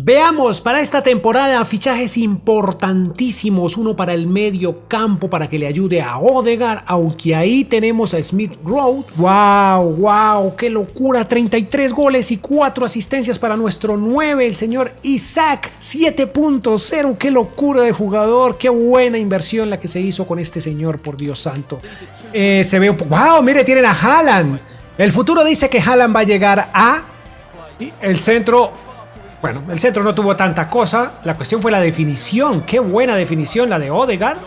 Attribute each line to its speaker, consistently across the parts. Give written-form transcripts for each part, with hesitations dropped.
Speaker 1: Veamos para esta temporada fichajes importantísimos, uno para el medio campo para que le ayude a Odegaard, aunque ahí tenemos a Smith Rowe. Wow, qué locura, 33 goles y 4 asistencias para nuestro 9, el señor Isaac 7.0, qué locura de jugador, qué buena inversión la que se hizo con este señor, por Dios santo. Se ve un poco, wow, mire, tienen a Haaland. El futuro dice que Haaland va a llegar a el centro. Bueno, el centro no tuvo tanta cosa, la cuestión fue la definición, qué buena definición la de Odegaard.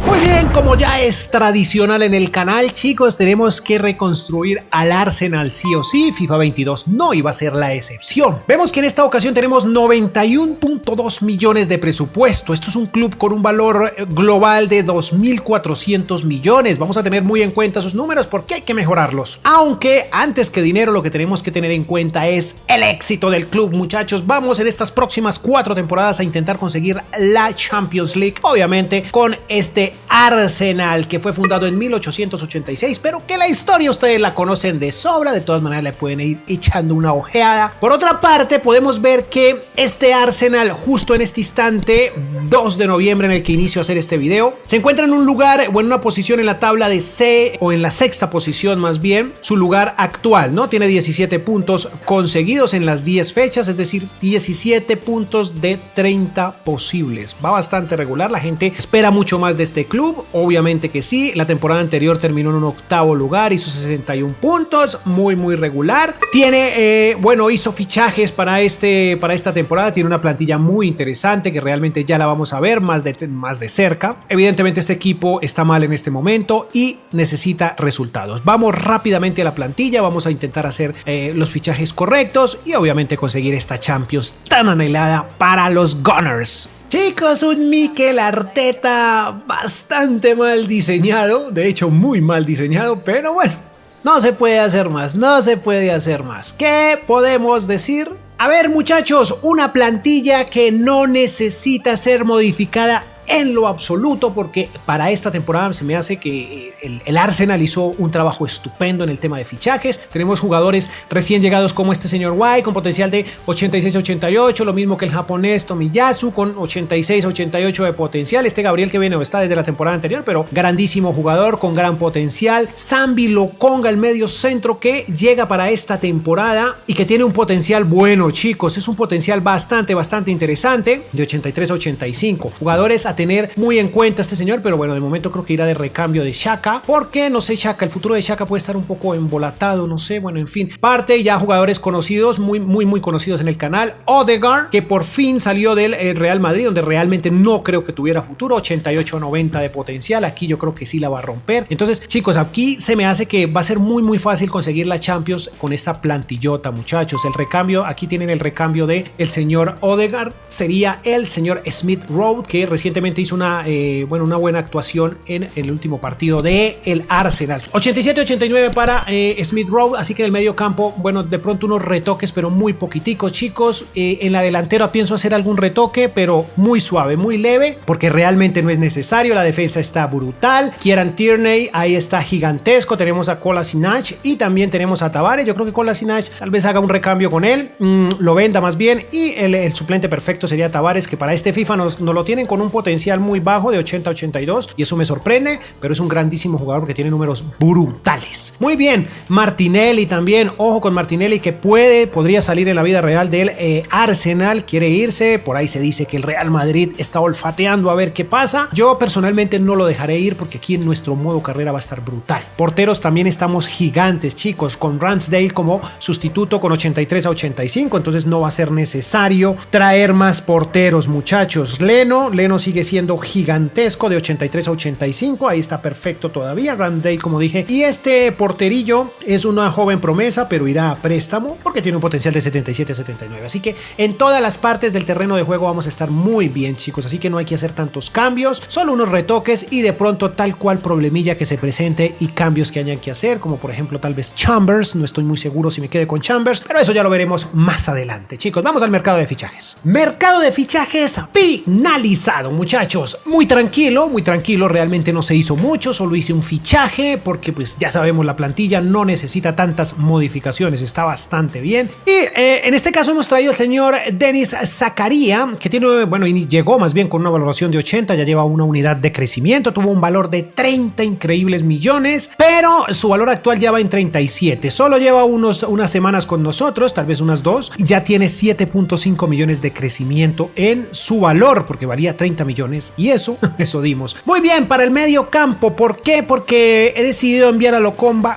Speaker 1: Muy bien, como ya es tradicional en el canal, chicos, tenemos que reconstruir al Arsenal sí o sí. FIFA 22 no iba a ser la excepción. Vemos que en esta ocasión tenemos 91.2 millones de presupuesto. Esto es un club con un valor global de 2.400 millones. Vamos a tener muy en cuenta sus números porque hay que mejorarlos. Aunque antes que dinero, lo que tenemos que tener en cuenta es el éxito del club, muchachos. Vamos en estas próximas 4 temporadas a intentar conseguir la Champions League, obviamente con este Arsenal que fue fundado en 1886, pero que la historia ustedes la conocen de sobra. De todas maneras le pueden ir echando una ojeada. Por otra parte, podemos ver que este Arsenal, justo en este instante 2 de noviembre en el que inicio a hacer este video, se encuentra en un lugar o en una posición en la tabla de C, o en la sexta posición más bien, su lugar actual, ¿no? Tiene 17 puntos conseguidos en las 10 fechas, es decir, 17 puntos de 30 posibles. Va bastante regular, la gente espera mucho más de este club, obviamente que sí. La temporada anterior terminó en un 8º lugar, hizo 61 puntos, muy regular. Tiene, hizo fichajes para esta temporada, tiene una plantilla muy interesante que realmente ya la vamos a ver más de cerca. Evidentemente este equipo está mal en este momento y necesita resultados. Vamos rápidamente a la plantilla, vamos a intentar hacer los fichajes correctos y obviamente conseguir esta Champions tan anhelada para los Gunners. Chicos, un Mikel Arteta bastante mal diseñado, de hecho muy mal diseñado, pero bueno, no se puede hacer más, ¿Qué podemos decir? A ver, muchachos, una plantilla que no necesita ser modificada en lo absoluto, porque para esta temporada se me hace que el Arsenal hizo un trabajo estupendo en el tema de fichajes. Tenemos jugadores recién llegados como este señor White con potencial de 86-88, lo mismo que el japonés Tomiyasu con 86-88 de potencial. Este Gabriel que viene está desde la temporada anterior, pero grandísimo jugador con gran potencial. Sambi Lokonga, el medio centro que llega para esta temporada y que tiene un potencial bueno, chicos, es un potencial bastante interesante, de 83-85. Jugadores a tener muy en cuenta este señor, pero bueno, de momento creo que irá de recambio de Xhaka, porque no sé, Xhaka, el futuro de Xhaka puede estar un poco embolatado, no sé, bueno, en fin. Parte ya jugadores conocidos, muy conocidos en el canal. Odegaard, que por fin salió del Real Madrid, donde realmente no creo que tuviera futuro, 88-90 de potencial, aquí yo creo que sí la va a romper. Entonces, chicos, aquí se me hace que va a ser muy fácil conseguir la Champions con esta plantillota, muchachos. El recambio, aquí tienen el recambio de el señor Odegaard, sería el señor Smith Rowe, que recientemente hizo una buena actuación en el último partido de el Arsenal. 87-89 para Smith Rowe, así que en el medio campo, bueno, de pronto unos retoques, pero muy poquiticos, chicos. En la delantera pienso hacer algún retoque, pero muy suave, muy leve, porque realmente no es necesario. La defensa está brutal. Kieran Tierney, ahí está gigantesco. Tenemos a Kolasinac y también tenemos a Tavares. Yo creo que Kolasinac tal vez haga un recambio con él, lo venda más bien, y el suplente perfecto sería Tavares, que para este FIFA nos lo tienen con un potencial muy bajo de 80-82 y eso me sorprende, pero es un grandísimo jugador porque tiene números brutales. Muy bien, Martinelli también, ojo con Martinelli, que podría salir en la vida real del Arsenal, quiere irse, por ahí se dice que el Real Madrid está olfateando a ver qué pasa. Yo personalmente no lo dejaré ir porque aquí en nuestro modo carrera va a estar brutal. Porteros también estamos gigantes, chicos, con Ramsdale como sustituto con 83-85, entonces no va a ser necesario traer más porteros, muchachos. Leno sigue siendo gigantesco de 83-85, ahí está perfecto todavía. Ramsdale, como dije, y este porterillo es una joven promesa, pero irá a préstamo porque tiene un potencial de 77-79, así que en todas las partes del terreno de juego vamos a estar muy bien, chicos, así que no hay que hacer tantos cambios, solo unos retoques y de pronto tal cual problemilla que se presente y cambios que hayan que hacer, como por ejemplo tal vez Chambers. No estoy muy seguro si me quede con Chambers, pero eso ya lo veremos más adelante, chicos. Vamos al mercado de fichajes. Mercado de fichajes finalizado, muchachos. muchachos, muy tranquilo, realmente no se hizo mucho, solo hice un fichaje porque pues ya sabemos la plantilla no necesita tantas modificaciones, está bastante bien. Y en este caso hemos traído al señor Denis Zakaria, que tiene, bueno, y llegó más bien con una valoración de 80, ya lleva una unidad de crecimiento, tuvo un valor de 30 increíbles millones, pero su valor actual ya va en 37, solo lleva unas semanas con nosotros, tal vez unas 2, y ya tiene 7.5 millones de crecimiento en su valor, porque valía 30 millones y eso dimos. Muy bien, para el medio campo, ¿por qué? Porque he decidido enviar a Lokonga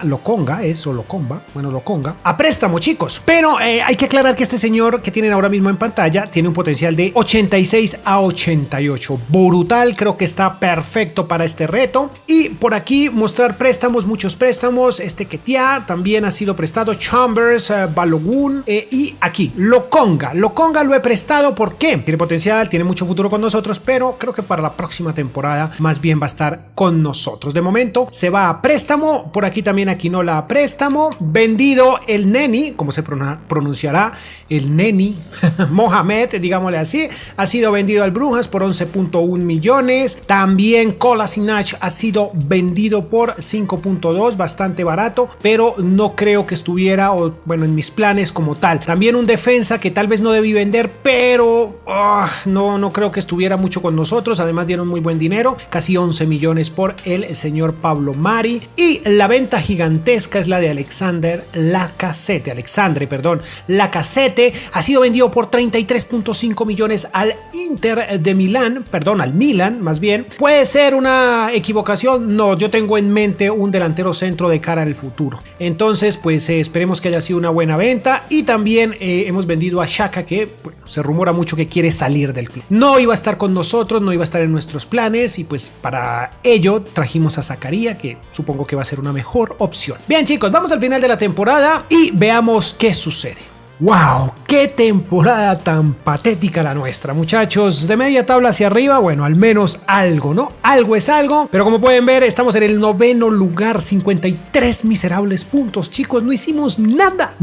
Speaker 1: a préstamo, chicos, pero hay que aclarar que este señor que tienen ahora mismo en pantalla tiene un potencial de 86 a 88, brutal, creo que está perfecto para este reto. Y por aquí mostrar préstamos, muchos préstamos, Ketia también ha sido prestado, Chambers, Balogun, y aquí Lokonga lo he prestado, ¿por qué? Tiene potencial, tiene mucho futuro con nosotros, pero creo que para la próxima temporada más bien va a estar con nosotros. De momento se va a préstamo, por aquí también Aquinola a préstamo, vendido el Neni, como se pronunciará, el Neni, Mohamed, digámosle así, ha sido vendido al Brujas por 11.1 millones, también Kolasinac ha sido vendido por 5.2, bastante barato, pero no creo que estuviera, en mis planes como tal. También un defensa que tal vez no debí vender, pero no creo que estuviera mucho con nosotros, además dieron muy buen dinero, casi 11 millones por el señor Pablo Mari. Y la venta gigantesca es la de Alexandre Lacazette, ha sido vendido por 33.5 millones al Inter de Milán, al Milan más bien. ¿Puede ser una equivocación? No, yo tengo en mente un delantero centro de cara al futuro. Entonces, pues esperemos que haya sido una buena venta. Y también hemos vendido a Xhaka, que se rumora mucho que quiere salir del club. No iba a estar con nosotros, no iba a estar en nuestros planes, y pues para ello trajimos a Zakaria, que supongo que va a ser una mejor opción. Bien, chicos, vamos al final de la temporada y veamos qué sucede. ¡Wow! ¡Qué temporada tan patética la nuestra, muchachos! De media tabla hacia arriba, bueno, al menos algo, ¿no? Algo es algo, pero como pueden ver, estamos en el 9º lugar, 53 miserables puntos, chicos, no hicimos nada.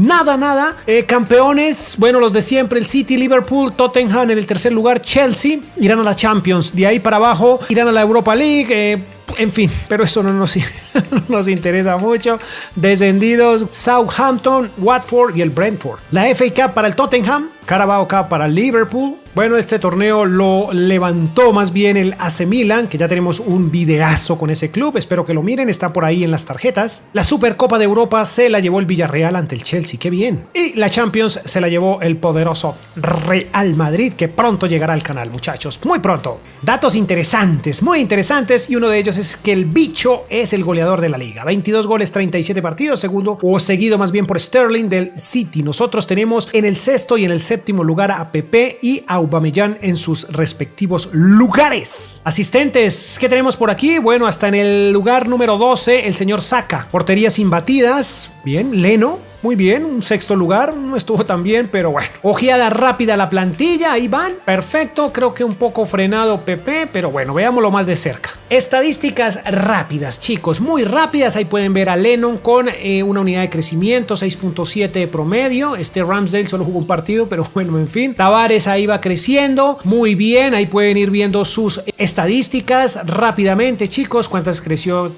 Speaker 1: Campeones, bueno, los de siempre, el City, Liverpool, Tottenham en el 3er lugar, Chelsea, irán a la Champions, de ahí para abajo, irán a la Europa League, en fin, pero eso no nos interesa mucho. Descendidos, Southampton, Watford y el Brentford. La FA Cup para el Tottenham, Carabao Cup para el Liverpool. Bueno, este torneo lo levantó más bien el AC Milan, que ya tenemos un videazo con ese club, espero que lo miren, está por ahí en las tarjetas. La Supercopa de Europa se la llevó el Villarreal ante el Chelsea, qué bien. Y la Champions se la llevó el poderoso Real Madrid, que pronto llegará al canal, muchachos, muy pronto. Datos interesantes, muy interesantes, y uno de ellos es que el bicho es el goleador de la liga, 22 goles, 37 partidos, seguido más bien por Sterling del City. Nosotros tenemos en el 6º y en el 7º lugar a Pepe y a Aubameyang en sus respectivos lugares. Asistentes, ¿qué tenemos por aquí? Bueno, hasta en el lugar número 12, el señor Saka. Porterías imbatidas, bien, Leno. Muy bien, un 6º lugar, no estuvo tan bien, pero bueno. Ojeada rápida a la plantilla, ahí van, perfecto, creo que un poco frenado Pepe, pero bueno, veámoslo más de cerca. Estadísticas rápidas, chicos, muy rápidas, ahí pueden ver a Lennon con una unidad de crecimiento, 6.7 de promedio, Ramsdale solo jugó un partido, pero bueno, en fin. Tavares ahí va creciendo, muy bien, ahí pueden ir viendo sus estadísticas rápidamente, chicos, ¿cuántas creció?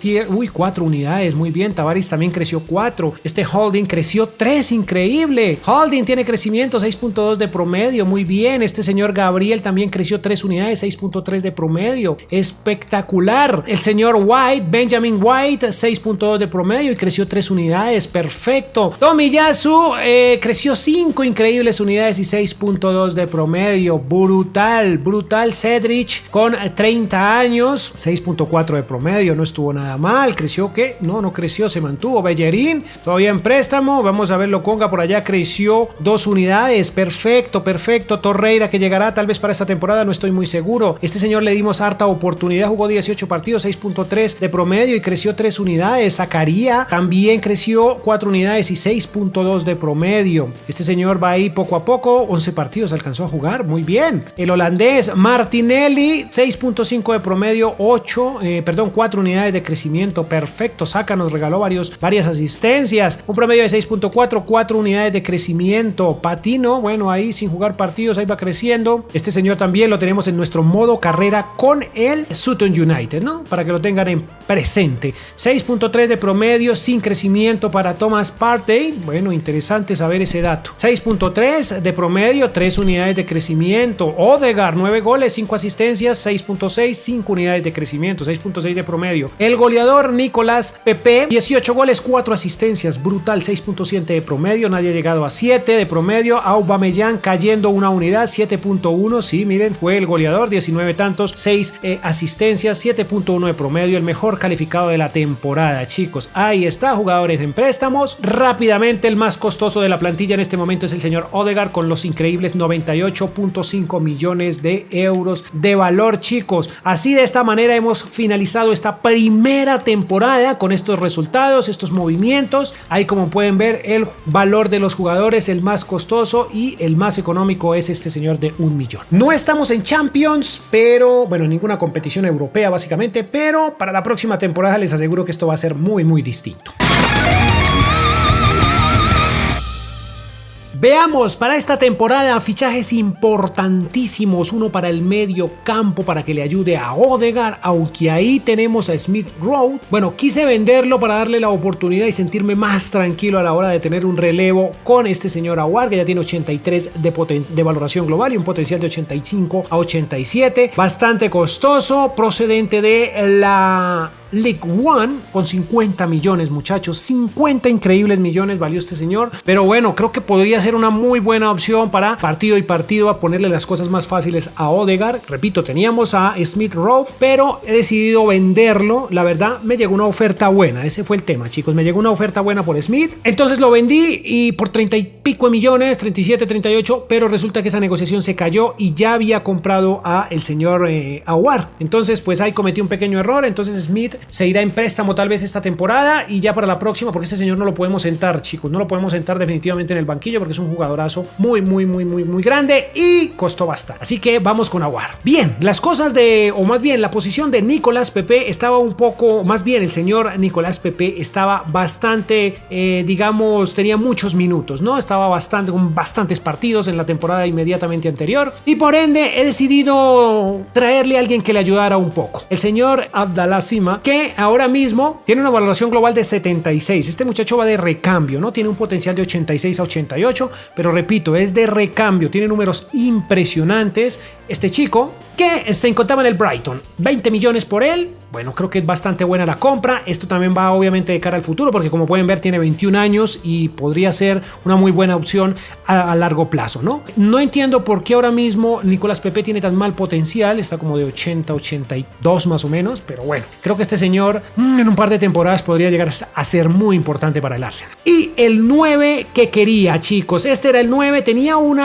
Speaker 1: 4 unidades, muy bien, Tavares también creció 4, Holding creció 3, increíble. Holding tiene crecimiento 6.2 de promedio, muy bien. Este señor Gabriel también creció 3 unidades, 6.3 de promedio, espectacular. El señor White, Benjamin White, 6.2 de promedio y creció 3 unidades, perfecto. Tomiyasu creció 5 increíbles unidades y 6.2 de promedio, brutal. Cedric con 30 años, 6.4 de promedio, no estuvo nada mal. ¿Creció qué? No creció, se mantuvo. Bellerín, todavía en préstamo. Vamos a ver, Lokonga por allá creció 2 unidades, perfecto. Torreira, que llegará tal vez para esta temporada, no estoy muy seguro. Este señor le dimos harta oportunidad, jugó 18 partidos, 6.3 de promedio y creció 3 unidades. Zakaria también creció 4 unidades y 6.2 de promedio. Este señor va ahí poco a poco, 11 partidos alcanzó a jugar, muy bien. El holandés Martinelli, 6.5 de promedio, 4 unidades de crecimiento, perfecto. Saka nos regaló varias asistencias, un promedio de 6.2 6.4, 4 unidades de crecimiento. Patino, bueno, ahí sin jugar partidos, ahí va creciendo. Este señor también lo tenemos en nuestro modo carrera con el Sutton United, ¿no? Para que lo tengan en presente. 6.3 de promedio sin crecimiento para Thomas Partey. Bueno, interesante saber ese dato. 6.3 de promedio, 3 unidades de crecimiento. Odegaard, 9 goles, 5 asistencias, 6.6, 5 unidades de crecimiento, 6.6 de promedio. El goleador Nicolás Pepe, 18 goles, 4 asistencias, brutal, 6.7 de promedio, nadie ha llegado a 7 de promedio. Aubameyang cayendo una unidad, 7.1, sí, miren, fue el goleador, 19 tantos, 6 asistencias, 7.1 de promedio, el mejor calificado de la temporada, chicos. Ahí está, jugadores en préstamos. Rápidamente, el más costoso de la plantilla en este momento es el señor Odegaard con los increíbles 98.5 millones de euros de valor, chicos. Así, de esta manera hemos finalizado esta primera temporada con estos resultados, estos movimientos. Ahí, como pueden ver, el valor de los jugadores, el más costoso y el más económico es este señor de 1 millón. No estamos en Champions, pero bueno, ninguna competición europea básicamente, pero para la próxima temporada les aseguro que esto va a ser muy distinto. Veamos para esta temporada fichajes importantísimos, uno para el medio campo para que le ayude a Odegaard, aunque ahí tenemos a Smith Rowe. Bueno, quise venderlo para darle la oportunidad y sentirme más tranquilo a la hora de tener un relevo con este señor Aouar, que ya tiene 83 de valoración global y un potencial de 85 a 87, bastante costoso, procedente de la League One con 50 millones, muchachos, 50 increíbles millones valió este señor, pero bueno, creo que podría ser una muy buena opción para partido y partido, a ponerle las cosas más fáciles a Odegaard. Repito, teníamos a Smith Rowe, pero he decidido venderlo. La verdad, me llegó una oferta buena, ese fue el tema, chicos, me llegó una oferta buena por Smith, entonces lo vendí y por 30 y pico de millones, 37, 38, pero resulta que esa negociación se cayó y ya había comprado a el señor Aouar, entonces pues ahí cometí un pequeño error. Entonces Smith se irá en préstamo tal vez esta temporada y ya para la próxima, porque este señor no lo podemos sentar, chicos, no lo podemos sentar definitivamente en el banquillo porque es un jugadorazo muy grande y costó bastante. Así que vamos con Aouar. Bien, las cosas o más bien la posición de Nicolás Pepe estaba un poco, más bien el señor Nicolás Pepe estaba bastante, digamos, tenía muchos minutos, ¿no? Estaba con bastantes partidos en la temporada inmediatamente anterior y por ende he decidido traerle a alguien que le ayudara un poco. El señor Abdallah Sima, que ahora mismo tiene una valoración global de 76. Este muchacho va de recambio, ¿no? Tiene un potencial de 86 a 88, pero repito, es de recambio, tiene números impresionantes. Este chico que se encontraba en el Brighton, 20 millones por él. Bueno, creo que es bastante buena la compra. Esto también va obviamente de cara al futuro porque, como pueden ver, tiene 21 años y podría ser una muy buena opción a largo plazo, ¿no? No entiendo por qué ahora mismo Nicolás Pepe tiene tan mal potencial. Está como de 80, 82 más o menos, pero bueno, creo que este señor en un par de temporadas podría llegar a ser muy importante para el Arsenal. Y el 9 que quería, chicos, este era el 9, tenía un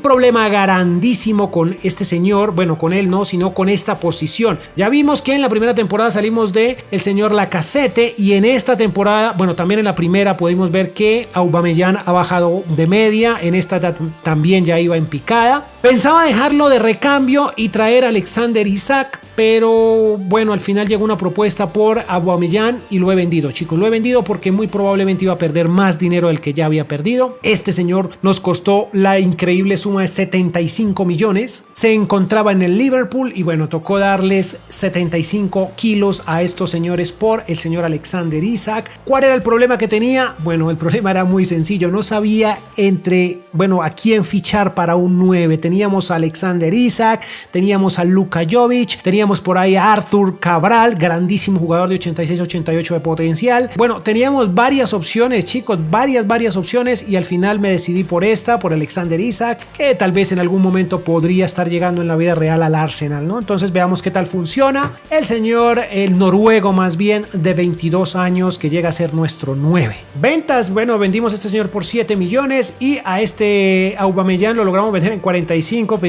Speaker 1: problema grandísimo con este señor, bueno, con él no, sino con esta posición. Ya vimos que en la primera temporada salimos de el señor Lacazette y en esta temporada, bueno, también en la primera pudimos ver que Aubameyang ha bajado de media, en esta también ya iba en picada. Pensaba dejarlo de recambio y traer a Alexander Isak, pero bueno, al final llegó una propuesta por Aubameyang y lo he vendido, chicos, lo he vendido porque muy probablemente iba a perder más dinero del que ya había perdido. Este señor nos costó la increíble suma de 75 millones, se encontraba en el Liverpool y bueno, tocó darles 75 kilos a estos señores por el señor Alexander Isak. ¿Cuál era el problema que tenía? Bueno, el problema era muy sencillo, no sabía a quién fichar para un 9. Teníamos a Alexander Isak, teníamos a Luka Jovic, teníamos por ahí a Arthur Cabral, grandísimo jugador de 86-88 de potencial. Bueno, teníamos varias opciones, chicos, varias opciones y al final me decidí por Alexander Isak, que tal vez en algún momento podría estar llegando en la vida real al Arsenal, ¿no? Entonces veamos qué tal funciona. El noruego más bien, de 22 años, que llega a ser nuestro 9. Ventas, bueno, vendimos a este señor por 7 millones y a Aubameyang lo logramos vender en 45.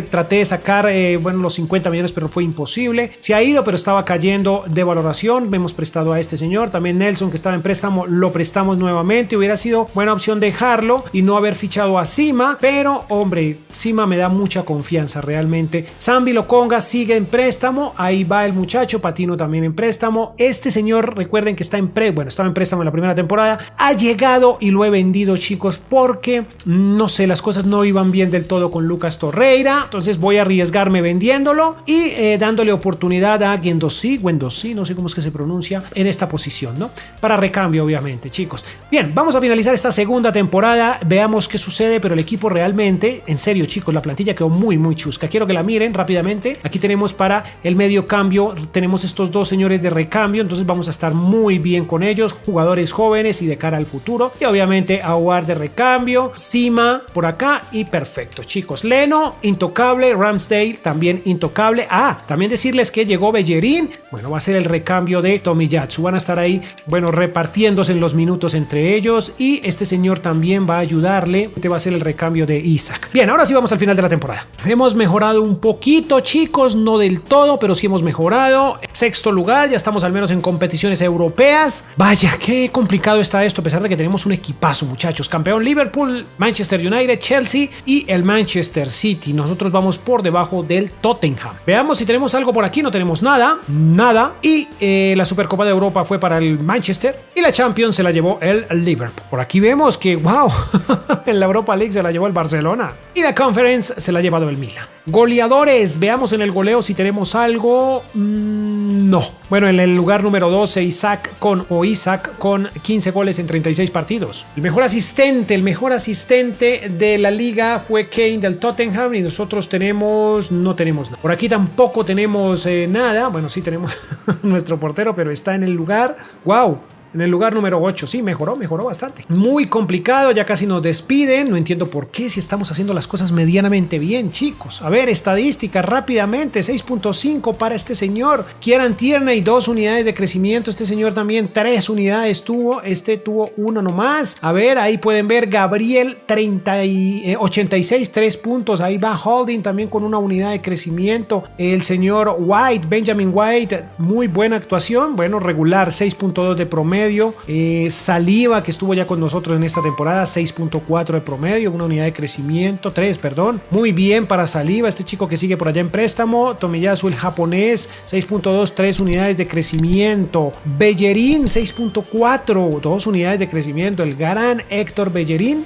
Speaker 1: Traté de sacar los 50 millones, pero fue imposible. posible. Se ha ido, pero estaba cayendo de valoración. Hemos prestado a este señor. También Nelson, que estaba en préstamo, lo prestamos nuevamente. Hubiera sido buena opción dejarlo y no haber fichado a Sima, pero hombre, Sima me da mucha confianza realmente. Zambi Lokonga sigue en préstamo. Ahí va el muchacho. Patino también en préstamo. Este señor, recuerden que estaba en préstamo en la primera temporada. Ha llegado y lo he vendido, chicos, porque no sé, las cosas no iban bien del todo con Lucas Torreira. Entonces voy a arriesgarme vendiéndolo y dándole oportunidad a Guendouzi, no sé cómo es que se pronuncia, en esta posición, ¿no? Para recambio, obviamente, chicos. Bien, vamos a finalizar esta segunda temporada. Veamos qué sucede, pero el equipo realmente, en serio, chicos, la plantilla quedó muy, muy chusca. Quiero que la miren rápidamente. Aquí tenemos para el medio cambio, tenemos estos dos señores de recambio, entonces vamos a estar muy bien con ellos, jugadores jóvenes y de cara al futuro. Y obviamente Aouar de recambio, Sima por acá y perfecto, chicos. Leno, intocable, Ramsdale también intocable. También decirles que llegó Bellerín, bueno, va a ser el recambio de Tomiyasu, van a estar ahí, bueno, repartiéndose en los minutos entre ellos y este señor también va a ayudarle, este va a ser el recambio de Isaac. Bien, ahora sí vamos al final de la temporada. Hemos mejorado un poquito, chicos, no del todo, pero sí hemos mejorado. Sexto lugar, ya estamos al menos en competiciones europeas. Vaya, qué complicado está esto, a pesar de que tenemos un equipazo, muchachos. Campeón Liverpool, Manchester United, Chelsea y el Manchester City. Nosotros vamos por debajo del Tottenham. Veamos si tenemos algo por aquí. No tenemos nada. Y la Supercopa de Europa fue para el Manchester y la Champions se la llevó el Liverpool. Por aquí vemos que, wow, en la Europa League se la llevó el Barcelona y la Conference se la ha llevado el Milan. Goleadores, veamos en el goleo si tenemos algo. No. Bueno, en el lugar número 12, Isaac con 15 goles en 36 partidos. El mejor asistente de la liga fue Kane del Tottenham y nosotros no tenemos nada. Por aquí tampoco tenemos nada. Bueno, sí tenemos nuestro portero, pero está en el lugar. ¡Wow! En el lugar número 8, sí, mejoró bastante. Muy complicado, ya casi nos despiden. No entiendo por qué, si estamos haciendo las cosas medianamente bien, chicos. A ver, estadísticas rápidamente. 6.5 para este señor. Kieran Tierney, 2 unidades de crecimiento. Este señor también 3 unidades tuvo. Este tuvo 1 nomás. A ver, ahí pueden ver Gabriel 86, 3 puntos. Ahí va Holding también con 1 unidad de crecimiento. El señor White, Benjamin White, muy buena actuación. Bueno, regular, 6.2 de promedio. Saliva, que estuvo ya con nosotros en esta temporada, 6.4 de promedio, 1 unidad de crecimiento, 3, perdón. Muy bien para Saliva, este chico que sigue por allá en préstamo. Tomiyasu, el japonés, 6.2, 3 unidades de crecimiento. Bellerín, 6.4, 2 unidades de crecimiento. El gran Héctor Bellerín.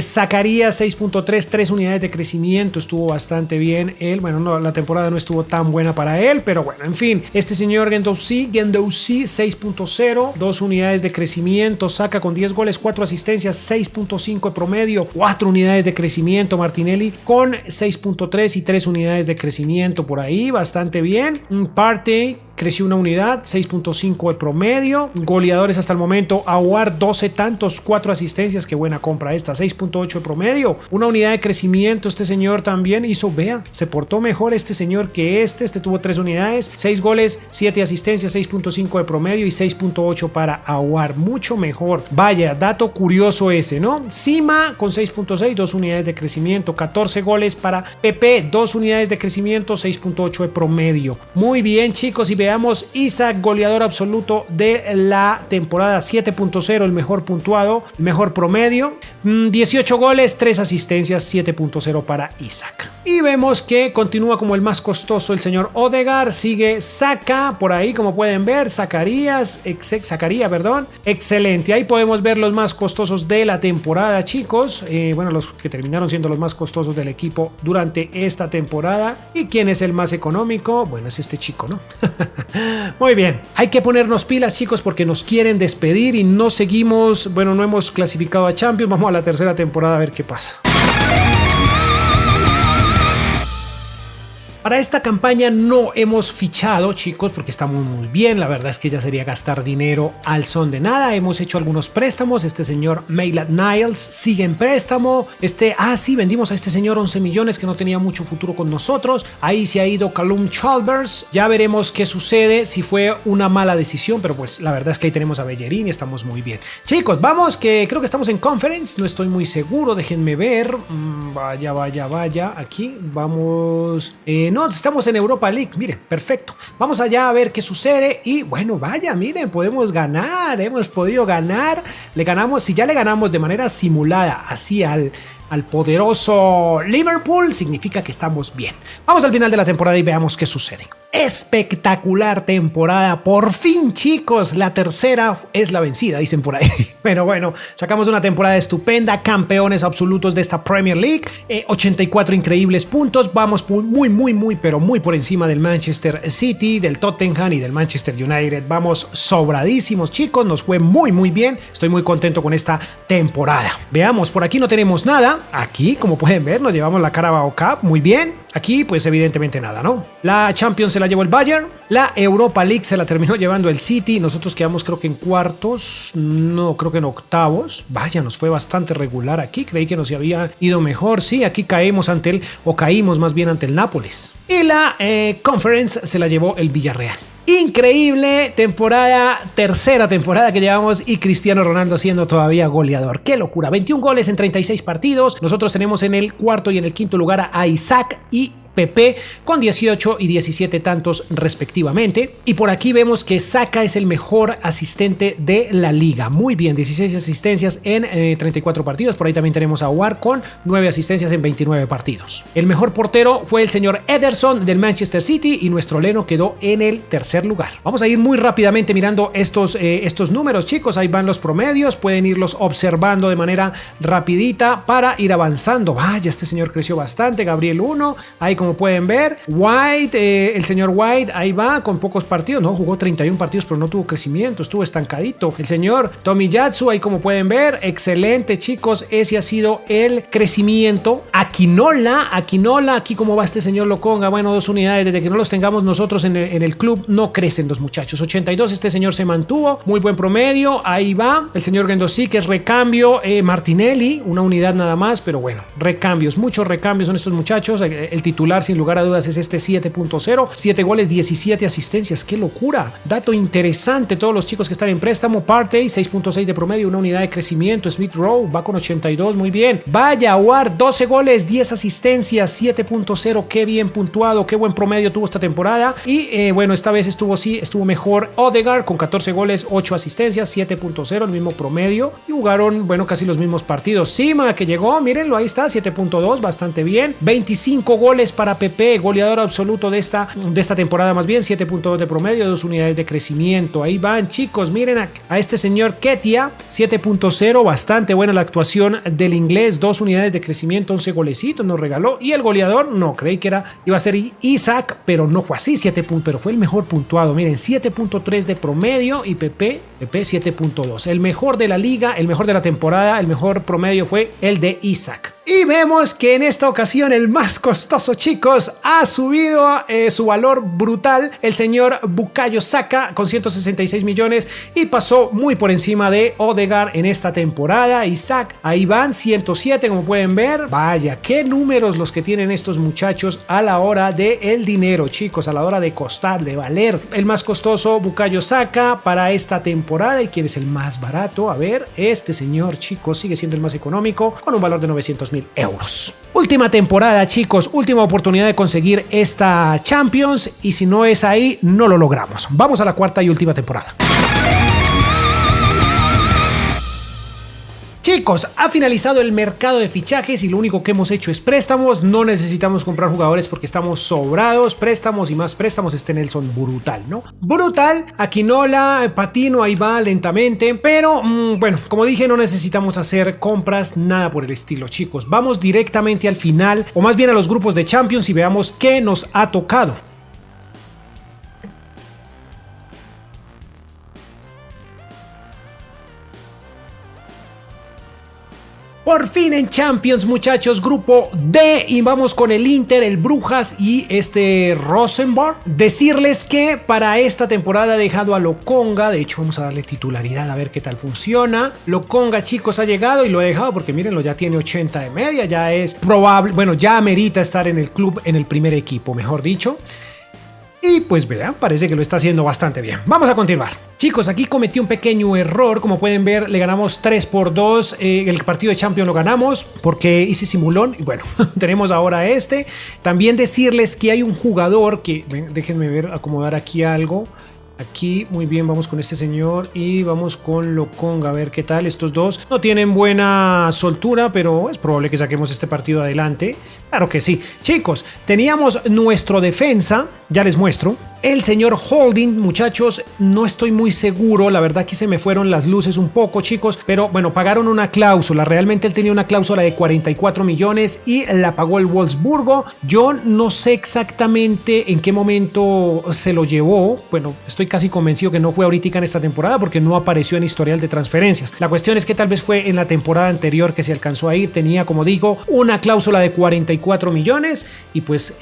Speaker 1: Zacarías, 6.3, 3 unidades de crecimiento, estuvo bastante bien él. Bueno, no, la temporada no estuvo tan buena para él, pero bueno, en fin. Este señor Guendouzi, 6.0, 2 unidades de crecimiento. Saka con 10 goles, 4 asistencias, 6.5 de promedio, 4 unidades de crecimiento. Martinelli con 6.3 y 3 unidades de crecimiento por ahí, bastante bien. Partey creció 1 unidad, 6.5 de promedio. Goleadores hasta el momento, Aouar 12 tantos, 4 asistencias, qué buena compra esta, 6.8 de promedio, 1 unidad de crecimiento. Este señor también hizo, vea, se portó mejor este señor que este tuvo 3 unidades, 6 goles, 7 asistencias, 6.5 de promedio y 6.8 para Aouar, mucho mejor. Vaya, dato curioso ese, ¿no? Sima con 6.6, 2 unidades de crecimiento, 14 goles para Pepe, 2 unidades de crecimiento, 6.8 de promedio. Muy bien, chicos, y veamos Isaac, goleador absoluto de la temporada, 7.0, el mejor puntuado, el mejor promedio, 18 goles, 3 asistencias, 7.0 para Isaac. Y vemos que continúa como el más costoso el señor Odegaard, sigue Saka por ahí, como pueden ver, Zacarías, excelente. Ahí podemos ver los más costosos de la temporada, chicos. Bueno, los que terminaron siendo los más costosos del equipo durante esta temporada. ¿Y quién es el más económico? Bueno, es este chico, ¿no? Muy bien, hay que ponernos pilas, chicos, porque nos quieren despedir y no seguimos, bueno, no hemos clasificado a Champions. Vamos a la tercera temporada a ver qué pasa. Para esta campaña no hemos fichado, chicos, porque estamos muy bien. La verdad es que ya sería gastar dinero al son de nada. Hemos hecho algunos préstamos. Este señor Maitland Niles sigue en préstamo. Sí, vendimos a este señor 11 millones que no tenía mucho futuro con nosotros. Ahí se ha ido Callum Chambers. Ya veremos qué sucede, si fue una mala decisión, pero pues la verdad es que ahí tenemos a Bellerín y estamos muy bien. Chicos, vamos, que creo que estamos en Conference. No estoy muy seguro, déjenme ver. Vaya. Aquí vamos. no, estamos en Europa League, miren, perfecto. Vamos allá a ver qué sucede y bueno, vaya, miren, podemos ganar, hemos podido ganar, le ganamos, si ya le ganamos de manera simulada así al poderoso Liverpool, significa que estamos bien. Vamos al final de la temporada y veamos qué sucede. Espectacular temporada, por fin chicos, la tercera es la vencida, dicen por ahí. Pero bueno, sacamos una temporada estupenda, campeones absolutos de esta Premier League, 84 increíbles puntos, vamos pero muy por encima del Manchester City, del Tottenham y del Manchester United. Vamos sobradísimos chicos, nos fue muy bien, estoy muy contento con esta temporada. Veamos, por aquí no tenemos nada, aquí como pueden ver nos llevamos la Carabao Cup, muy bien. Aquí pues evidentemente nada, ¿no? La Champions se la llevó el Bayern, la Europa League se la terminó llevando el City, nosotros quedamos creo que en cuartos, no, creo que en octavos, vaya, nos fue bastante regular aquí, creí que nos había ido mejor, sí, aquí caímos caímos más bien ante el Nápoles. Y la Conference se la llevó el Villarreal. Increíble temporada, tercera temporada que llevamos y Cristiano Ronaldo siendo todavía goleador. ¡Qué locura! 21 goles en 36 partidos. Nosotros tenemos en el cuarto y en el quinto lugar a Isaac y Pepe con 18 y 17 tantos respectivamente. Y por aquí vemos que Saka es el mejor asistente de la liga. Muy bien, 16 asistencias en 34 partidos. Por ahí también tenemos a War con 9 asistencias en 29 partidos. El mejor portero fue el señor Ederson del Manchester City y nuestro Leno quedó en el tercer lugar. Vamos a ir muy rápidamente mirando estos números, chicos. Ahí van los promedios, pueden irlos observando de manera rapidita para ir avanzando. Vaya, este señor creció bastante. Gabriel 1, ahí como pueden ver, White, el señor White ahí va con pocos partidos, no, jugó 31 partidos pero no tuvo crecimiento, estuvo estancadito. El señor Tomiyasu ahí como pueden ver, excelente chicos, ese ha sido el crecimiento. Aquinola, aquí como va este señor Lokonga, bueno, 2 unidades, desde que no los tengamos nosotros en el club no crecen los muchachos. 82, este señor se mantuvo, muy buen promedio, ahí va. El señor Guendouzi que es recambio, Martinelli, una unidad nada más, pero bueno, recambios, muchos recambios son estos muchachos. El titular sin lugar a dudas es este 7.0, 7 goles, 17 asistencias, qué locura, dato interesante. Todos los chicos que están en préstamo, Partey 6.6 de promedio, una unidad de crecimiento. Smith Rowe va con 82, muy bien. Vaya, Ward 12 goles, 10 asistencias, 7.0, qué bien puntuado, qué buen promedio tuvo esta temporada. Y bueno, esta vez estuvo mejor Odegaard con 14 goles, 8 asistencias, 7.0, el mismo promedio, y jugaron, bueno, casi los mismos partidos. Sima que llegó, mírenlo, ahí está, 7.2, bastante bien. 25 goles para Pepe, goleador absoluto de esta temporada, más bien 7.2 de promedio, 2 unidades de crecimiento. Ahí van chicos, miren a este señor Ketia, 7.0, bastante buena la actuación del inglés, 2 unidades de crecimiento, 11 golecitos nos regaló. Y el goleador, no, creí que iba a ser Isaac, pero no fue así, 7 puntos, pero fue el mejor puntuado, miren, 7.3 de promedio. Y Pepe 7.2, el mejor de la liga, el mejor de la temporada, el mejor promedio fue el de Isaac. Y vemos que en esta ocasión el más costoso, chicos, ha subido su valor brutal, el señor Bukayo Saka con 166 millones y pasó muy por encima de Odegaard en esta temporada. Isaac, ahí van 107 como pueden ver. Vaya, qué números los que tienen estos muchachos a la hora del dinero, chicos, a la hora de costar, de valer. El más costoso, Bukayo Saka para esta temporada. ¿Y quién es el más barato? A ver, este señor, chicos, sigue siendo el más económico con un valor de 900.000 euros. Última temporada, chicos, última oportunidad de conseguir esta Champions y si no es ahí, no lo logramos. Vamos a la cuarta y última temporada. Chicos, ha finalizado el mercado de fichajes y lo único que hemos hecho es préstamos. No necesitamos comprar jugadores porque estamos sobrados. Préstamos y más préstamos. Este Nelson brutal, ¿no? Brutal. Aquinola, Patino, ahí va lentamente. Pero, bueno, como dije, no necesitamos hacer compras, nada por el estilo, chicos. Vamos directamente al final, o más bien a los grupos de Champions y veamos qué nos ha tocado. Por fin en Champions, muchachos, grupo D y vamos con el Inter, el Brujas y este Rosenborg. Decirles que para esta temporada he dejado a Lokonga, de hecho vamos a darle titularidad a ver qué tal funciona. Lokonga, chicos, ha llegado y lo he dejado porque mírenlo, ya tiene 80 de media, ya es probable, bueno, ya amerita estar en el club, en el primer equipo, mejor dicho. Y pues vean, parece que lo está haciendo bastante bien. Vamos a continuar. Chicos, aquí cometí un pequeño error. Como pueden ver, le ganamos 3-2. El partido de Champions lo ganamos porque hice simulón. Y bueno, tenemos ahora este. También decirles que hay un jugador que... déjenme ver, acomodar aquí algo. Aquí, muy bien, vamos con este señor y vamos con Lokonga. A ver qué tal. Estos dos no tienen buena soltura, pero es probable que saquemos este partido adelante. Claro que sí. Chicos, teníamos nuestro defensa. Ya les muestro. El señor Holding, muchachos, no estoy muy seguro. La verdad que se me fueron las luces un poco, chicos. Pero bueno, pagaron una cláusula. Realmente él tenía una cláusula de 44 millones y la pagó el Wolfsburgo. Yo no sé exactamente en qué momento se lo llevó. Bueno, estoy casi convencido que no fue ahorita en esta temporada porque no apareció en historial de transferencias. La cuestión es que tal vez fue en la temporada anterior que se alcanzó a ir. Tenía, como digo, una cláusula de 44 millones. Y pues,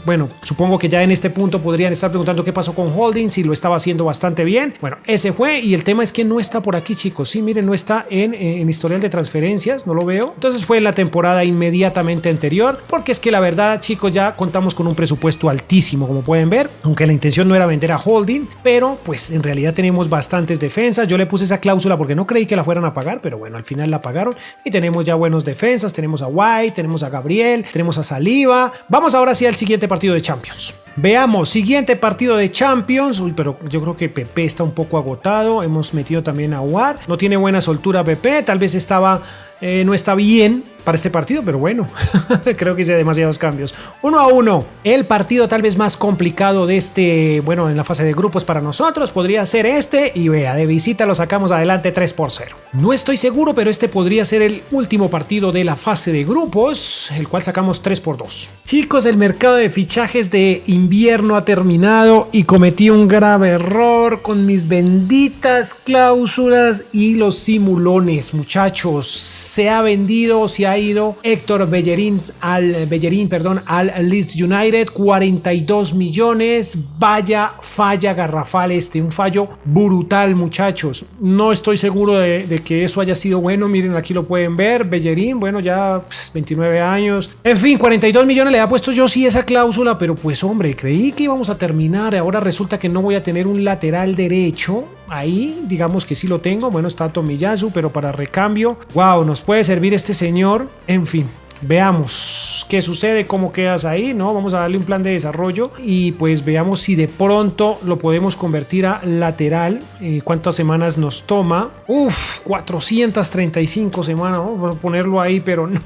Speaker 1: bueno, supongo que ya en este punto podrían estar preguntando qué pasó con Holding, si lo estaba haciendo bastante bien. Bueno, ese fue, y el tema es que no está por aquí, chicos. Sí, miren, no está en historial de transferencias, no lo veo. Entonces fue en la temporada inmediatamente anterior, porque es que la verdad, chicos, ya contamos con un presupuesto altísimo, como pueden ver, aunque la intención no era vender a Holding, pero pues en realidad tenemos bastantes defensas. Yo le puse esa cláusula porque no creí que la fueran a pagar, pero bueno, al final la pagaron y tenemos ya buenos defensas. Tenemos a White, tenemos a Gabriel, tenemos a Saliba. Vamos ahora sí al siguiente partido de Champions. Veamos, siguiente partido de Champions. Uy, pero yo creo que Pepe está un poco agotado. Hemos metido también a War. No tiene buena soltura Pepe. Tal vez no está bien para este partido, pero bueno, creo que hice demasiados cambios. 1-1. El partido tal vez más complicado de este, bueno, en la fase de grupos para nosotros podría ser este, y vea, de visita lo sacamos adelante 3-0. No estoy seguro, pero este podría ser el último partido de la fase de grupos, el cual sacamos 3-2. Chicos, el mercado de fichajes de invierno ha terminado y cometí un grave error con mis benditas cláusulas y los simulones, muchachos. Se ha vendido, se ha ido Héctor Bellerín al Leeds United, 42 millones. Vaya falla garrafal un fallo brutal, muchachos. No estoy seguro de que eso haya sido bueno. Miren, aquí lo pueden ver. Bellerín, bueno, ya 29 años. En fin, 42 millones le ha puesto yo sí esa cláusula, pero pues hombre, creí que íbamos a terminar. Ahora resulta que no voy a tener un lateral derecho. Ahí, digamos que sí lo tengo. Bueno, está Tomiyasu, pero para recambio, wow, nos puede servir este señor. En fin, veamos qué sucede, cómo quedas ahí, ¿no? Vamos a darle un plan de desarrollo y pues veamos si de pronto lo podemos convertir a lateral. ¿Cuántas semanas nos toma? 435 semanas. Vamos a ponerlo ahí, pero no.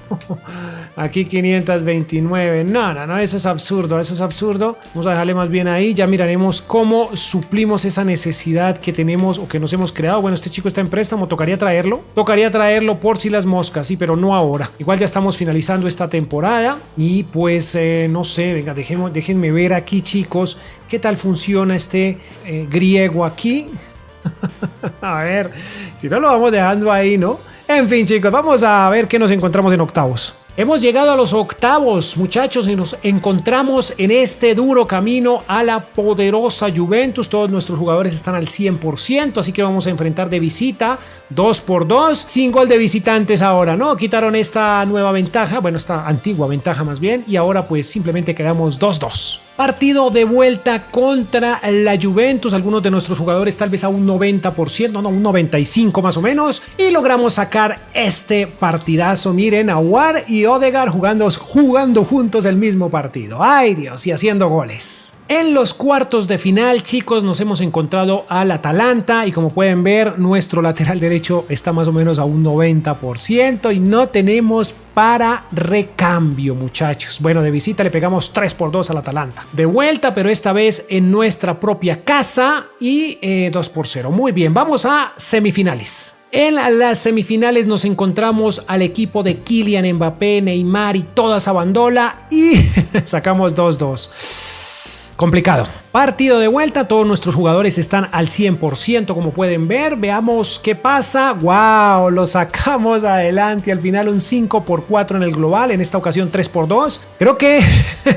Speaker 1: Aquí 529. No, eso es absurdo, Vamos a dejarle más bien ahí. Ya miraremos cómo suplimos esa necesidad que tenemos o que nos hemos creado. Bueno, este chico está en préstamo, tocaría traerlo por si las moscas, sí, pero no ahora. Igual ya estamos finalizando esta temporada y pues no sé, venga, déjenme ver aquí, chicos, qué tal funciona este griego aquí. A ver, si no lo vamos dejando ahí, ¿no? En fin, chicos, vamos a ver qué nos encontramos en octavos. Hemos llegado a los octavos, muchachos, y nos encontramos en este duro camino a la poderosa Juventus. Todos nuestros jugadores están al 100%, así que vamos a enfrentar de visita 2-2, sin gol de visitantes ahora, ¿no? Quitaron esta nueva ventaja, bueno, esta antigua ventaja más bien, y ahora pues simplemente quedamos 2-2. Partido de vuelta contra la Juventus. Algunos de nuestros jugadores tal vez a un 90%, no, un 95% más o menos. Y logramos sacar este partidazo. Miren, Aouar y Odegaard jugando juntos el mismo partido. ¡Ay, Dios! Y haciendo goles. En los cuartos de final, chicos, nos hemos encontrado al Atalanta y como pueden ver, nuestro lateral derecho está más o menos a un 90% y no tenemos para recambio, muchachos. Bueno, de visita le pegamos 3-2 al Atalanta. De vuelta, pero esta vez en nuestra propia casa y 2-0. Muy bien, vamos a semifinales. En las semifinales nos encontramos al equipo de Kylian Mbappé, Neymar y toda esa bandola y sacamos 2-2. Complicado. Partido de vuelta, todos nuestros jugadores están al 100% como pueden ver. Veamos qué pasa. ¡Wow! Lo sacamos adelante. Al final un 5-4 en el global. En esta ocasión 3-2. Creo que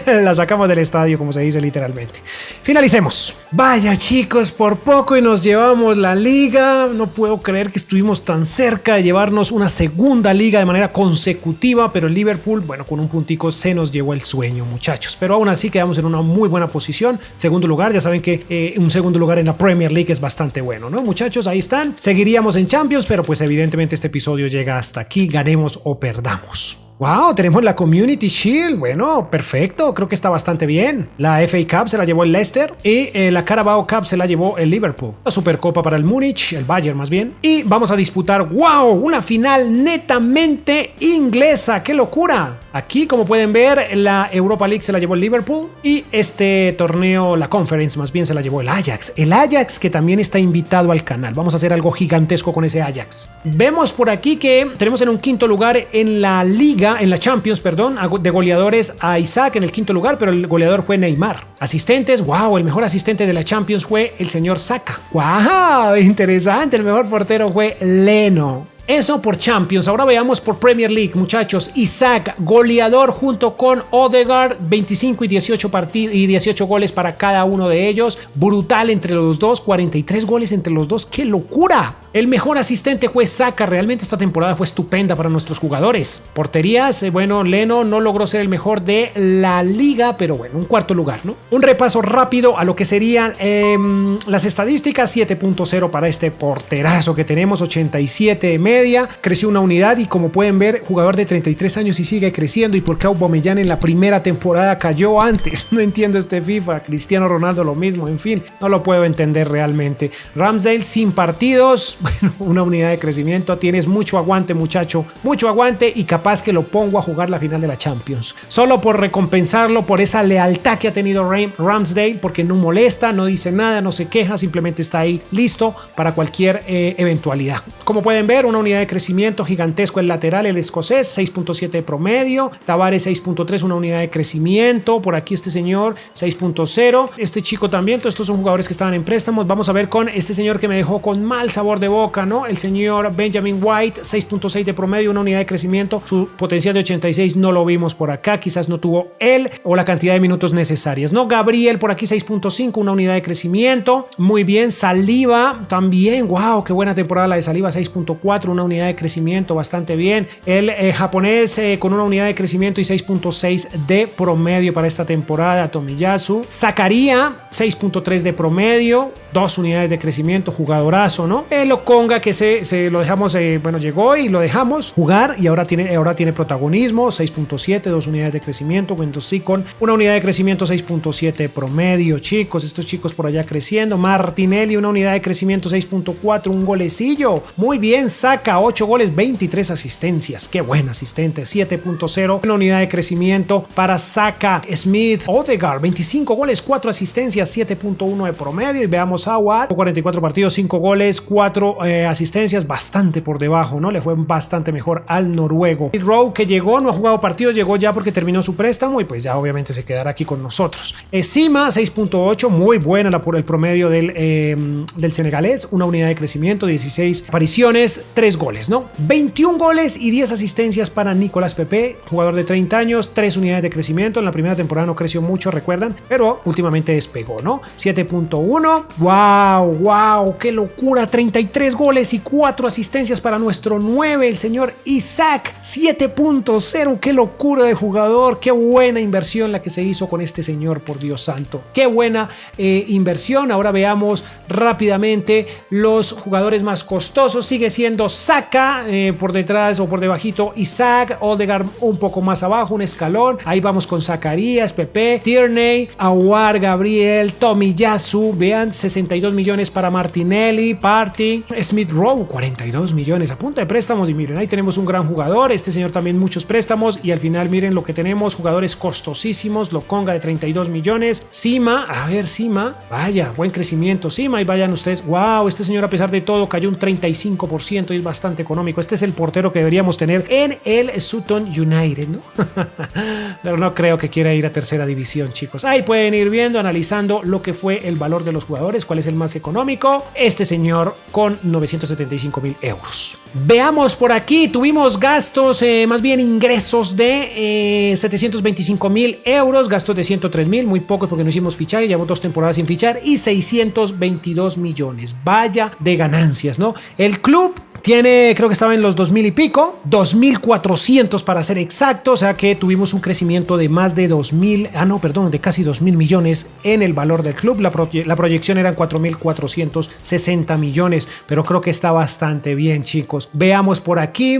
Speaker 1: la sacamos del estadio, como se dice literalmente. Finalicemos. Vaya, chicos, por poco y nos llevamos la liga. No puedo creer que estuvimos tan cerca de llevarnos una segunda liga de manera consecutiva. Pero el Liverpool, bueno, con un puntico se nos llevó el sueño, muchachos. Pero aún así quedamos en una muy buena posición posición. Segundo lugar, ya saben que un segundo lugar en la Premier League es bastante bueno, ¿no, muchachos? Ahí están. Seguiríamos en Champions, pero pues evidentemente este episodio llega hasta aquí, ganemos o perdamos. Wow, tenemos la Community Shield. Bueno, perfecto, creo que está bastante bien. La FA Cup se la llevó el Leicester y la Carabao Cup se la llevó el Liverpool. La Supercopa para el Múnich, el Bayern más bien. Y vamos a disputar, wow, una final netamente inglesa. ¡Qué locura! Aquí, como pueden ver, la Europa League se la llevó el Liverpool y este torneo, la Conference más bien, se la llevó el Ajax. El Ajax que también está invitado al canal. Vamos a hacer algo gigantesco con ese Ajax. Vemos por aquí que tenemos en un quinto lugar en la Liga, en la Champions, perdón, de goleadores a Isaac en el quinto lugar, pero el goleador fue Neymar. Asistentes, wow, el mejor asistente de la Champions fue el señor Saka. Wow, interesante, el mejor portero fue Leno. Eso por Champions. Ahora veamos por Premier League, muchachos. Isaac, goleador junto con Odegaard, 25 y 18 goles para cada uno de ellos. Brutal entre los dos, 43 goles entre los dos. ¡Qué locura! El mejor asistente fue Saka. Realmente esta temporada fue estupenda para nuestros jugadores. Porterías, bueno, Leno no logró ser el mejor de la liga, pero bueno, un cuarto lugar, ¿no? Un repaso rápido a lo que serían las estadísticas. 7.0 para este porterazo que tenemos, 87 de media. Creció una unidad y como pueden ver, jugador de 33 años y sigue creciendo. ¿Y por qué Aubameyang en la primera temporada cayó antes? No entiendo este FIFA. Cristiano Ronaldo lo mismo, en fin, no lo puedo entender realmente. Ramsdale sin partidos. Bueno, una unidad de crecimiento. Tienes mucho aguante, muchacho, mucho aguante, y capaz que lo pongo a jugar la final de la Champions. Solo por recompensarlo por esa lealtad que ha tenido Ramsdale, porque no molesta, no dice nada, no se queja, simplemente está ahí listo para cualquier eventualidad. Como pueden ver, una unidad de crecimiento gigantesco el lateral, el escocés, 6.7 de promedio. Tavares 6.3, una unidad de crecimiento. Por aquí este señor 6.0. Este chico también. Todos estos son jugadores que estaban en préstamos. Vamos a ver con este señor que me dejó con mal sabor de boca, ¿no? El señor Benjamin White, 6.6 de promedio, una unidad de crecimiento. Su potencial de 86 no lo vimos por acá. Quizás no tuvo él o la cantidad de minutos necesarias, ¿no? Gabriel por aquí 6.5, una unidad de crecimiento. Muy bien. Saliba también. Wow, qué buena temporada la de Saliba, 6.4, una unidad de crecimiento, bastante bien. El japonés con una unidad de crecimiento y 6.6 de promedio para esta temporada. Tomiyasu. Zakaria, 6.3 de promedio, 2 unidades de crecimiento, jugadorazo, ¿no? El Okonga que se lo dejamos, bueno, llegó y lo dejamos jugar y ahora tiene protagonismo, 6.7, 2 unidades de crecimiento. Wendosí con una unidad de crecimiento, 6.7 de promedio, chicos, estos chicos por allá creciendo. Martinelli, una unidad de crecimiento, 6.4, un golecillo. Muy bien, Saka, 8 goles, 23 asistencias. Qué buen asistente, 7.0, una unidad de crecimiento para Saka. Smith, Odegaard, 25 goles, 4 asistencias, 7.1 de promedio. Y veamos a Watt, 44 partidos, 5 goles, 4 asistencias, bastante por debajo, ¿no? Le fue bastante mejor al noruego. Rowe, que llegó, no ha jugado partidos, llegó ya porque terminó su préstamo y pues ya obviamente se quedará aquí con nosotros. Sima, 6.8, muy buena por el promedio del senegalés, una unidad de crecimiento, 16 apariciones, 3 goles, ¿no? 21 goles y 10 asistencias para Nicolás Pepe, jugador de 30 años, 3 unidades de crecimiento. En la primera temporada no creció mucho, recuerdan, pero últimamente despegó, ¿no? 7.1, wow, qué locura, 33 goles y 4 asistencias para nuestro 9, el señor Isaac, 7.0, qué locura de jugador, qué buena inversión la que se hizo con este señor, por Dios santo, qué buena inversión. Ahora veamos rápidamente los jugadores más costosos. Sigue siendo Saka, por detrás o por debajito Isaac, Odegaard un poco más abajo, un escalón. Ahí vamos con Zacarías, Pepe, Tierney, Aouar, Gabriel, Tomiyasu, vean, 62 millones para Martinelli, Partey, Smith Rowe, 42 millones a punta de préstamos. Y miren, ahí tenemos un gran jugador, este señor también muchos préstamos, y al final miren lo que tenemos, jugadores costosísimos. Lokonga de 32 millones, Sima, a ver, Sima, vaya, buen crecimiento Sima, y vayan ustedes, wow, este señor a pesar de todo cayó un 35% y es bastante económico. Este es el portero que deberíamos tener en el Sutton United, ¿no? Pero no creo que quiera ir a tercera división, chicos. Ahí pueden ir viendo, analizando lo que fue el valor de los jugadores, cuál es el más económico. Este señor con 975.000 euros. Veamos por aquí, tuvimos gastos, más bien ingresos de 725.000 euros, gastos de 103.000, muy pocos porque no hicimos fichaje, llevamos 2 temporadas sin fichar, y 622 millones. Vaya de ganancias, ¿no? El club creo que estaba en los 2000 y pico, 2400 para ser exacto, o sea que tuvimos un crecimiento de más de 2000, de casi 2000 millones en el valor del club. La proyección eran 4460 millones, pero creo que está bastante bien, chicos. Veamos por aquí,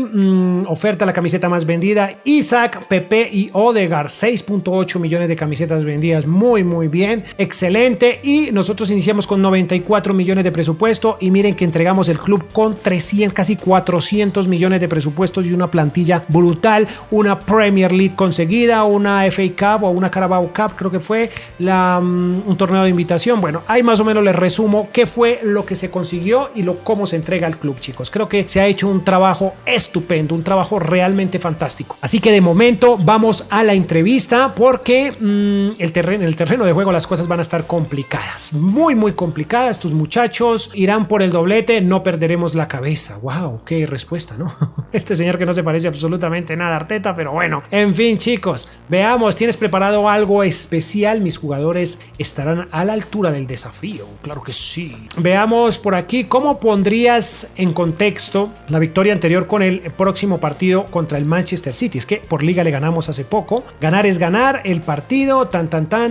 Speaker 1: oferta la camiseta más vendida, Isaac, Pepe y Odegaard, 6.8 millones de camisetas vendidas, muy bien, excelente. Y nosotros iniciamos con 94 millones de presupuesto y miren que entregamos el club con 300, casi 400 millones de presupuestos y una plantilla brutal, una Premier League conseguida, una FA Cup o una Carabao Cup, creo que fue un torneo de invitación. Bueno, ahí más o menos les resumo qué fue lo que se consiguió y cómo se entrega al club, chicos. Creo que se ha hecho un trabajo estupendo, un trabajo realmente fantástico. Así que de momento vamos a la entrevista porque en el terreno de juego las cosas van a estar complicadas, muy complicadas. Estos muchachos irán por el doblete, no perderemos la cabeza. Wow, qué respuesta, ¿no? Este señor que no se parece absolutamente nada a Arteta, pero bueno. En fin, chicos, veamos, ¿tienes preparado algo especial? Mis jugadores estarán a la altura del desafío. Claro que sí. Veamos por aquí, ¿cómo pondrías en contexto la victoria anterior con el próximo partido contra el Manchester City? Es que por liga le ganamos hace poco. Ganar es ganar, el partido,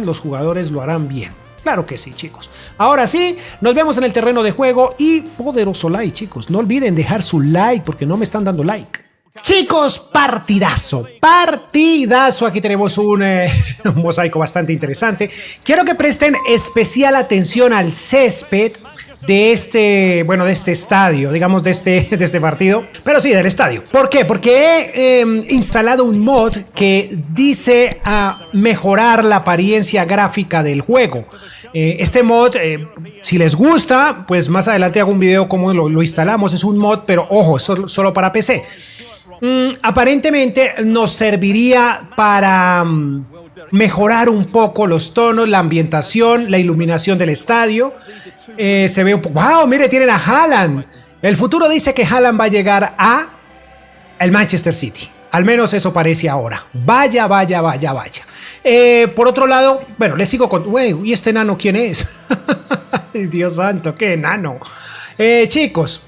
Speaker 1: los jugadores lo harán bien. Claro que sí, chicos. Ahora sí, nos vemos en el terreno de juego y poderoso like, chicos. No olviden dejar su like porque no me están dando like. Chicos, partidazo. Aquí tenemos un mosaico bastante interesante. Quiero que presten especial atención al césped de este estadio, digamos de este partido, pero sí del estadio. ¿Por qué? Porque he instalado un mod que dice a mejorar la apariencia gráfica del juego. Este mod, si les gusta, pues más adelante hago un video cómo lo instalamos. Es un mod, pero ojo, solo para PC. Aparentemente nos serviría para mejorar un poco los tonos, la ambientación, la iluminación del estadio. Se ve un poco... ¡Wow! Mire, tienen a Haaland. El futuro dice que Haaland va a llegar al Manchester City. Al menos eso parece ahora. Vaya. Por otro lado, bueno, les sigo con... ¿Y este enano quién es? Dios santo, qué enano. Chicos,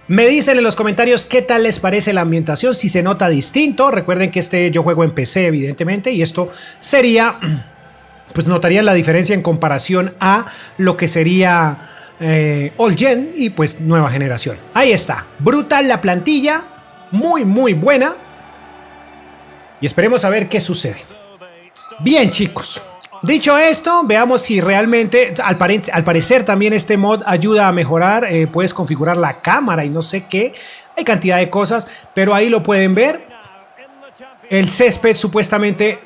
Speaker 1: me dicen en los comentarios qué tal les parece la ambientación, si se nota distinto. Recuerden que yo juego en PC, evidentemente, y esto sería... Pues notarían la diferencia en comparación a lo que sería Old Gen y pues nueva generación. Ahí está, brutal la plantilla, muy buena. Y esperemos a ver qué sucede. Bien, chicos, dicho esto, veamos si realmente, al parecer también este mod ayuda a mejorar. Puedes configurar la cámara y no sé qué, hay cantidad de cosas, pero ahí lo pueden ver. El césped supuestamente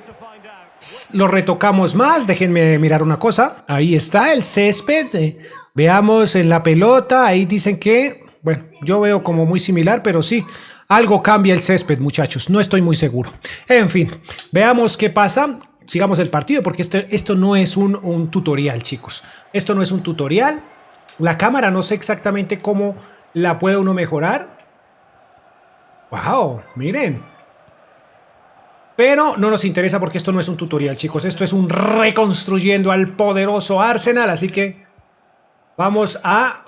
Speaker 1: lo retocamos más. Déjenme mirar una cosa. Ahí está el césped. Veamos en la pelota. Ahí dicen que... Bueno, yo veo como muy similar, pero sí. Algo cambia el césped, muchachos. No estoy muy seguro. En fin, veamos qué pasa. Sigamos el partido porque esto no es un tutorial, chicos. Esto no es un tutorial. La cámara no sé exactamente cómo la puede uno mejorar. ¡Wow! Miren. Pero no nos interesa porque esto no es un tutorial, chicos. Esto es un reconstruyendo al poderoso Arsenal. Así que vamos a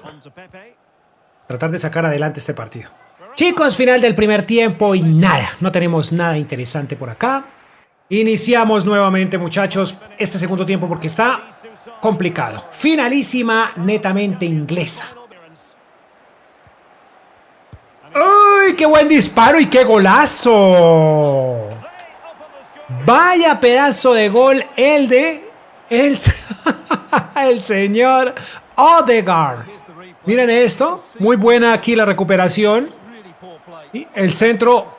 Speaker 1: tratar de sacar adelante este partido. Chicos, final del primer tiempo y nada. No tenemos nada interesante por acá. Iniciamos nuevamente, muchachos, este segundo tiempo porque está complicado. Finalísima netamente inglesa. ¡Uy, qué buen disparo y qué golazo! Vaya pedazo de gol el señor Odegaard. Miren esto, muy buena aquí la recuperación. Y el centro,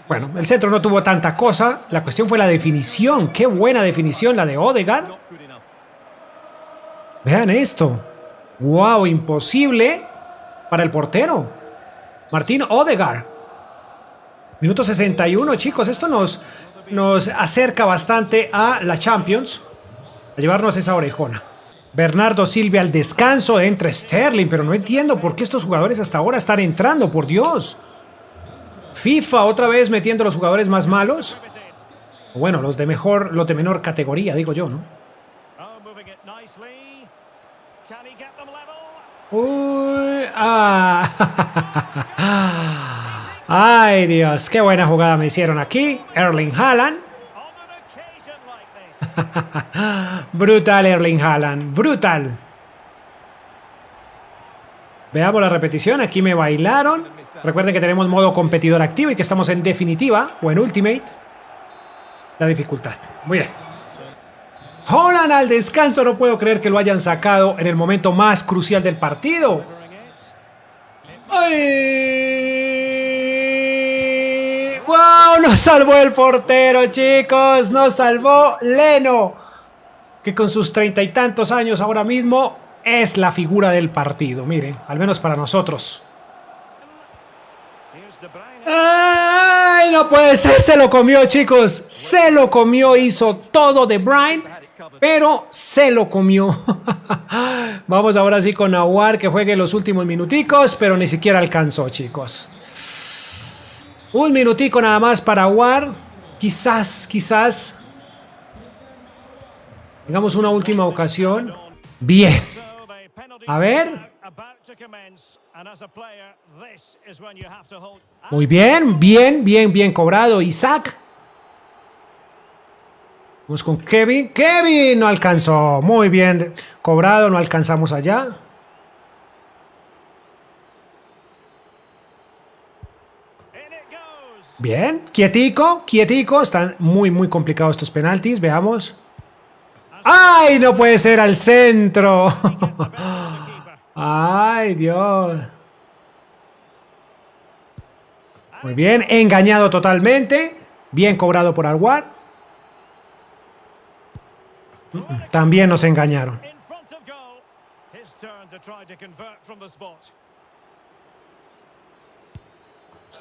Speaker 1: bueno, el centro no tuvo tanta cosa. La cuestión fue la definición. Qué buena definición la de Odegaard. Vean esto. Wow, imposible para el portero. Martín Odegaard. Minuto 61, chicos, esto nos acerca bastante a la Champions, a llevarnos esa orejona. Bernardo Silva al descanso, entra Sterling, pero no entiendo por qué estos jugadores hasta ahora están entrando, por Dios. FIFA otra vez metiendo los jugadores más malos. Bueno, los de menor categoría, digo yo, ¿no? Uy, Ay, Dios, qué buena jugada me hicieron aquí. Erling Haaland. Brutal, Erling Haaland. Brutal. Veamos la repetición. Aquí me bailaron. Recuerden que tenemos modo competidor activo y que estamos en definitiva o en ultimate. La dificultad. Muy bien. Haaland al descanso. No puedo creer que lo hayan sacado en el momento más crucial del partido. ¡Ay! ¡Wow! Nos salvó el portero, chicos. Nos salvó Leno, que con sus 30 y tantos años ahora mismo es la figura del partido. Mire, al menos para nosotros. ¡Ay! No puede ser. Se lo comió, chicos. Se lo comió. Hizo todo De Bruyne, pero se lo comió. Vamos ahora sí con Aouar, que juegue los últimos minuticos, pero ni siquiera alcanzó, chicos. Un minutico nada más para Aouar. Quizás tengamos una última ocasión. Bien. A ver. Muy bien, bien cobrado. Isaac. Vamos con Kevin. Kevin no alcanzó. Muy bien cobrado, no alcanzamos allá. Bien, quietico. Están muy complicados estos penaltis. Veamos. ¡Ay! No puede ser, al centro. ¡Ay, Dios! Muy bien, engañado totalmente. Bien cobrado por Aouar. También nos engañaron.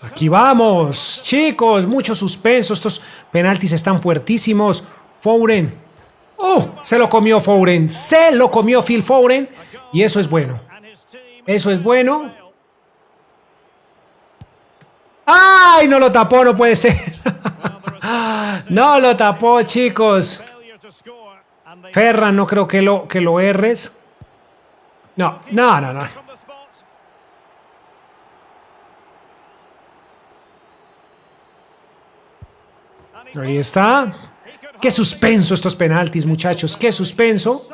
Speaker 1: Aquí vamos, chicos. Mucho suspenso. Estos penaltis están fuertísimos. Foden. Se lo comió Foden. Se lo comió Phil Foden. Y eso es bueno. Eso es bueno. ¡Ay! No lo tapó, no puede ser. No lo tapó, chicos. Ferran, no creo que lo erres. No. Ahí está. Qué suspenso estos penaltis, muchachos. Qué suspenso.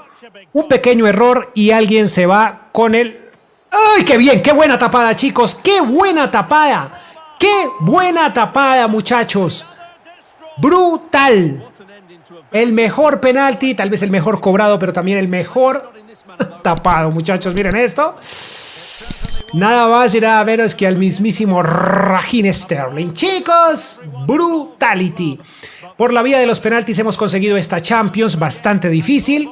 Speaker 1: Un pequeño error y alguien se va con el... ¡Ay, qué bien! ¡Qué buena tapada, chicos! ¡Qué buena tapada! ¡Qué buena tapada, muchachos! ¡Brutal! El mejor penalti, tal vez el mejor cobrado, pero también el mejor tapado, muchachos. Miren esto. Nada más y nada menos que al mismísimo Raheem Sterling. Chicos, brutality. Por la vía de los penaltis hemos conseguido esta Champions, bastante difícil,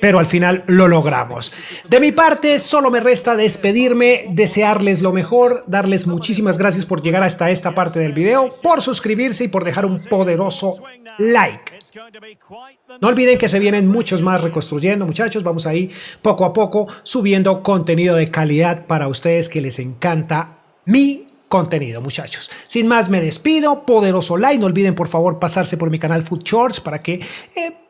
Speaker 1: pero al final lo logramos. De mi parte, solo me resta despedirme, desearles lo mejor, darles muchísimas gracias por llegar hasta esta parte del video, por suscribirse y por dejar un poderoso like. No olviden que se vienen muchos más reconstruyendo, muchachos. Vamos ahí poco a poco subiendo contenido de calidad para ustedes que les encanta mi contenido, muchachos. Sin más, me despido. Poderoso like. No olviden, por favor, pasarse por mi canal Food Shorts para que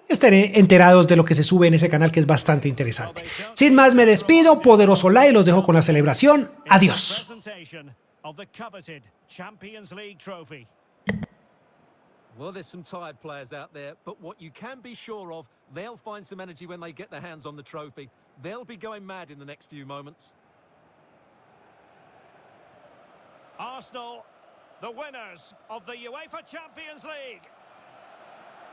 Speaker 1: estén enterados de lo que se sube en ese canal, que es bastante interesante. Sin más, me despido. Poderoso like. Los dejo con la celebración. Adiós.
Speaker 2: Well, there's some tired players out there, but what you can be sure of, they'll find some energy when they get their hands on the trophy. They'll be going mad in the next few moments.
Speaker 3: Arsenal, the winners of the UEFA Champions League.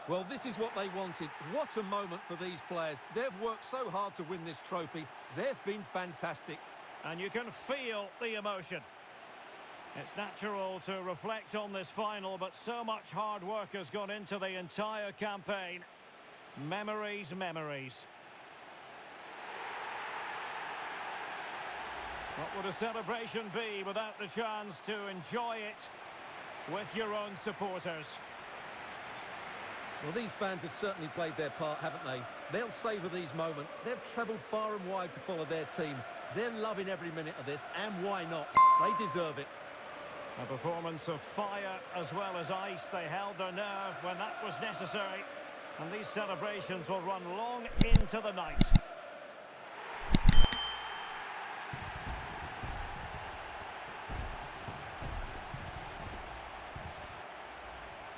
Speaker 2: Well, this is what they wanted. What a moment for these players. They've worked so hard to win this trophy. They've been fantastic.
Speaker 3: And you can feel the emotion. It's natural to reflect on this final, but so much hard work has gone into the entire campaign. Memories. What would a celebration be without the chance to enjoy it with your own supporters?
Speaker 2: Well, these fans have certainly played their part, haven't they? They'll savour these moments. They've travelled far and wide to follow their team. They're loving every minute of this, and why not? They deserve it.
Speaker 3: A performance of fire as well as ice. They held their nerve when that was necessary. And these celebrations will run long into the night.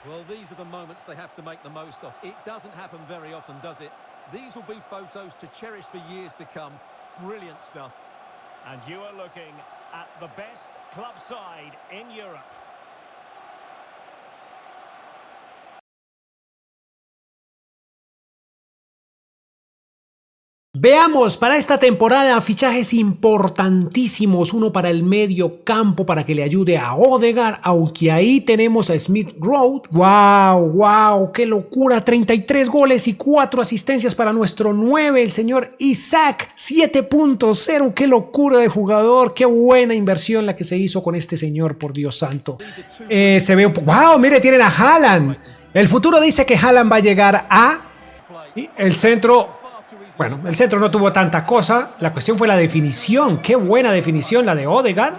Speaker 2: Well, these are the moments they have to make the most of. It doesn't happen very often, does it? These will be photos to cherish for years to come. Brilliant stuff.
Speaker 3: And you are looking at the best club side in Europe.
Speaker 1: Veamos para esta temporada fichajes importantísimos, uno para el medio campo para que le ayude a Odegaard, aunque ahí tenemos a Smith Rowe. ¡Wow! ¡Qué locura! 33 goles y 4 asistencias para nuestro 9, el señor Isaac 7.0. ¡Qué locura de jugador! ¡Qué buena inversión la que se hizo con este señor, por Dios santo! Se ve un poco... ¡Wow! Mire, tienen a Haaland. El futuro dice que Haaland va a llegar a... Y el centro... Bueno, el centro no tuvo tanta cosa, la cuestión fue la definición, qué buena definición la de Odegaard.